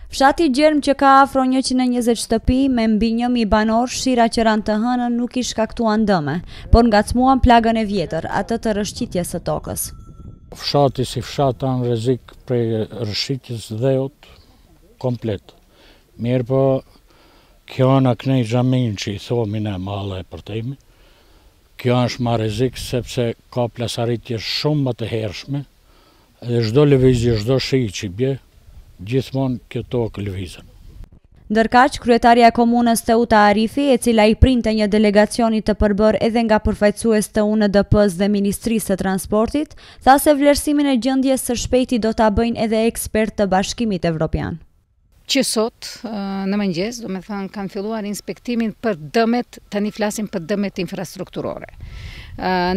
Fshati i Gjerm që ka afro 120 shtëpi me mbi 1000 banor, shira që ranë të hënën nuk i shkaktuan dëme, por ngacmuan plagën e vjetër, atë të rëshqitjes së tokës. Fshati si fshat kanë rrezik prej rëshqitjes dheut komplet. Mirë po, kjo në knej xhamin që i thomi ne malla e përtejmi, kjo është ma rrezik sepse ka plasaritje shumë më të hershme, edhe çdo lëvizje, çdo shi që bje, gjithmonë kjo tokë lëvizën. Ndërkaq, kryetaria e komunës Teuta Arifi, e cila i printe një delegacioni të përbërë edhe nga përfaqësues të UNDP-s dhe Ministrisë së Transportit, tha se vlerësimin e gjendjes së shpejti do ta bëjnë edhe ekspertë të Bashkimit Evropian. Që sot në mëngjes, do me thënë, kanë filluar inspektimin për dëmet, tani flasim për dëmet infrastrukturore.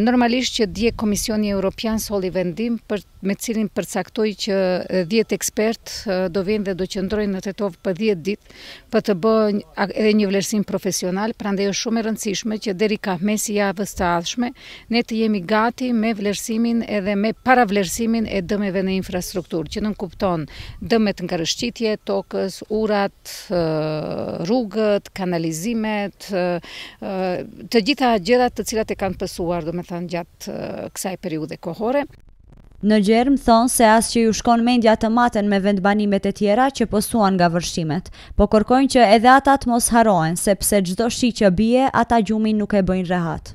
Normalisht që dje Komisioni Evropian solli vendim me cilin përcaktoi që 10 ekspert do vinë dhe do qëndrojnë në Tetov për 10 ditë për të bërë edhe një vlerësim profesional, prandaj është shumë e rëndësishme që deri ka mesi javës të ardhshme ne të jemi gati me vlerësimin edhe me paravlerësimin e dëmeve në infrastrukturë, që nënkupton dëmet nga rëshqitje, tokës, urat, rrugët, kanalizimet, të gjitha gjërat të cilat e kanë pësuar, do me thënë, gjatë kësaj periudhe kohore. Në Gjerm thonë se as që ju shkon mendja të maten me vendbanimet e tjera që pësuan nga vërshimet, po kërkojnë që edhe ata të mos harohen, sepse çdo shi që bie, ata gjumin nuk e bëjnë rehat.